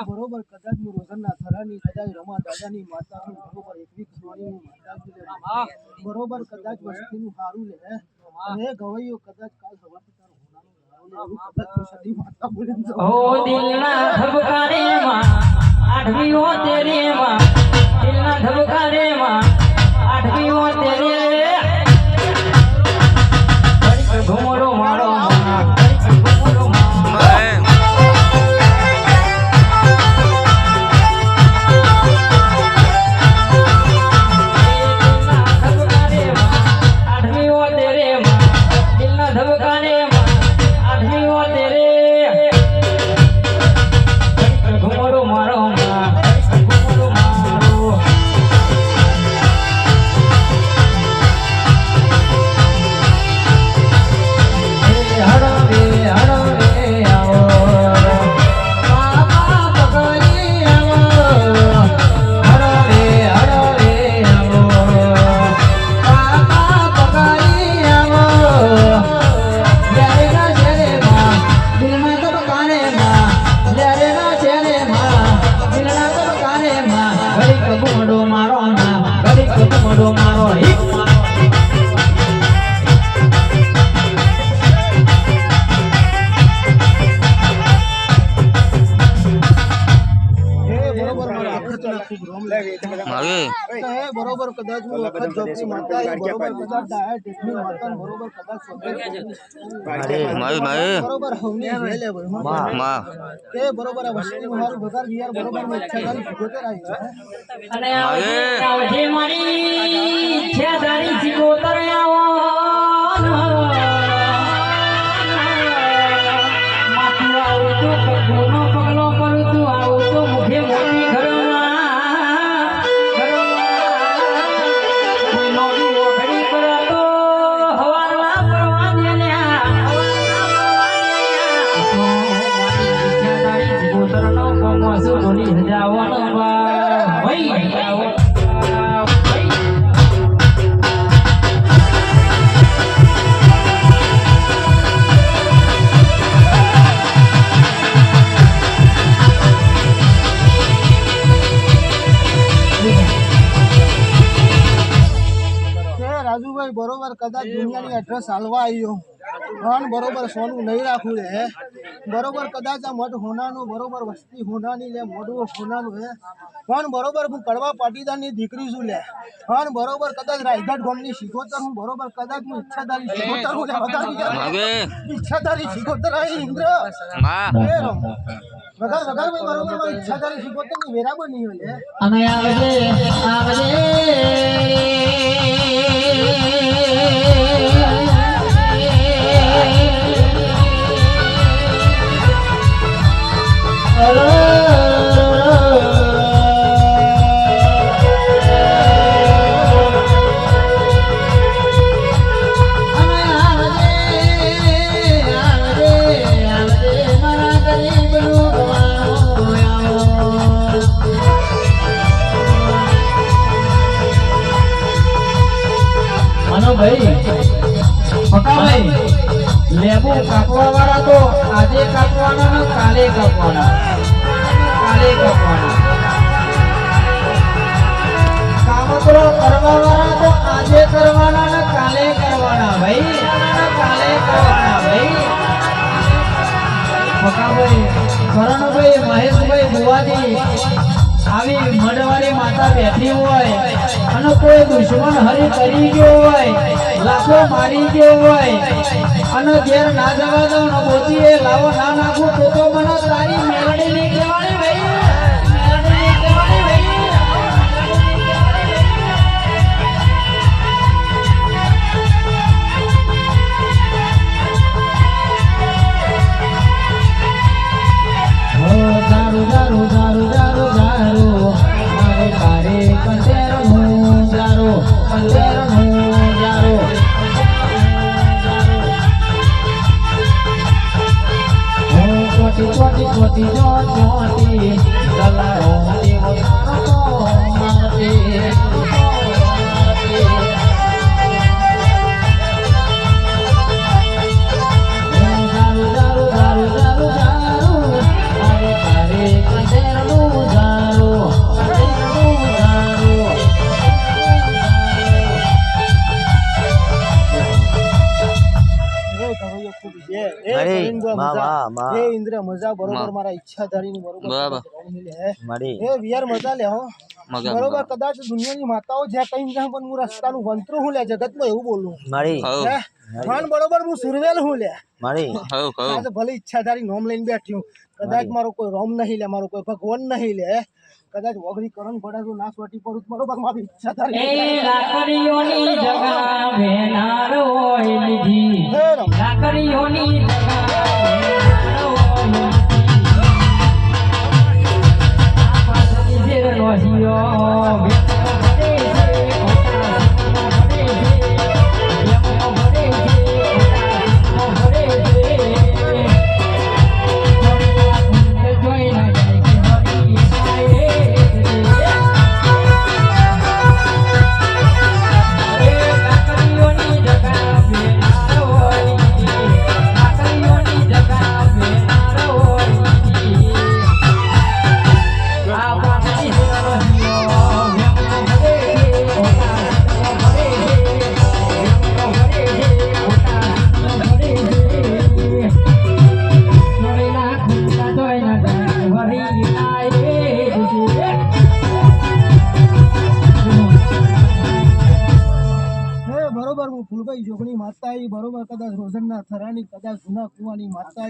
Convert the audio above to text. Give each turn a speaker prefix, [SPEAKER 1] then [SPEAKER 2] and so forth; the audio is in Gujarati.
[SPEAKER 1] બરોબર કદાચ હું રોજના થરાની કદાચ રમા દાદાની માતાનું બરોબર એકવી ખવાની માતા બરોબર કદાચ વસ્તીનું સારું લે અને ગવૈયો કદાચ કાલ સવારથી તારું હોનાનું સદી માતા બોલે
[SPEAKER 2] ઓ દિલના ધબકારે માં આઠમીઓ તેરે માં દિલના ધબકારે માં આઠમીઓ તેરે ઘુમરો મારો
[SPEAKER 1] બરોબર કદાચ બરોબર કદાચ બરોબર હવની લે કે બરોબર આ વસ્તી મારું બગાર યાર બરોબર મે ઈચ્છા કરી જીગોતર આવી છે
[SPEAKER 2] અને આવજે મારી ઈચ્છા તારી જીગોતર આવો માથું આવું તો પગનો પગલો કરું તું આવું તો મુખે મોટી
[SPEAKER 1] રાજુભાઈ બરોબર કદાચ દુનિયાની એડ્રેસ હાલવા આવ્યો પણ બરોબર સોનું નહીં રાખવું રે બરોબર કદાચ આ મઠ હોનાનું બરોબર વસ્તી હોનાની લે મોઢું હોનાનું હે પણ બરોબર હું કડવા પાટીદારની દીકરી છું લે પણ બરોબર કદાચ રાયગઢ ગામની શિકોતર હું બરોબર કદાચ હું ઈચ્છાધારી શિકોતર હું ઈચ્છાધારી શિકોતર ઇન્દ્ર વગર ભાઈ બરોબર ઈચ્છાધારી શિકોતર ની વેરાબર નહીં હોય
[SPEAKER 2] અને આવજે લેબુ કાપવા વાળા તો આજે કાપવાના ને કાલે કાપવાના કામકરો કરવા વાળા તો આજે કરવાના ને કાલે કરવાના ભાઈ પકાભાઈ કરણભાઈ મહેશભાઈ બુવાજી આવી મઢવાળી માતા બેઠી હોય અને કોઈ દુશ્મન હરી કરી ગયો હોય, લાખો મારી ગયો હોય અને ઘેર ના જવા દો ને મોતી એ લાવો ના નાખું તો મને તારી મેલડી નહીં કહેવાની ભાઈ, મેલડી નહીં કહેવાની ભાઈ. દારૂ દારૂ દારૂ દારૂ દારૂ મારે તારે કંધેરનું દારૂ, કંધેરનું દારૂ. ચોટી ચોટી ચોટી જો ચોટી દલારો દેવો મારતી
[SPEAKER 1] ઇન્દ્ર મજા બરોબર મારા ઈચ્છાધારીની બરોબર એ વિયાર મજા લે હો બરોબર. કદાચ દુનિયાની માતાઓ જ્યાં કઈ જ્યાં પણ હું રસ્તાનું વંતરું હું લે જગતમાં એવું બોલું મારી બરોબર હું સુરવેલ હું લે મારી ભલે ઈચ્છાધારી નોમ લઈને બેઠ્યું. કદાચ મારો કોઈ રોમ નહીં લે, મારો કોઈ ભગવાન નહીં લે, કદાચ વગડી કરણ પડે તો ના સોટી પડું બરોબર મારી ઈચ્છાધારી
[SPEAKER 2] લાકડીઓની જગા વેનારો લીધી, લાકડીઓની જગા
[SPEAKER 1] ફૂલભાઈ જોગણી માતા બરોબર કદાચ રોજનના થરાની કદાચ જૂના કુવાની માતા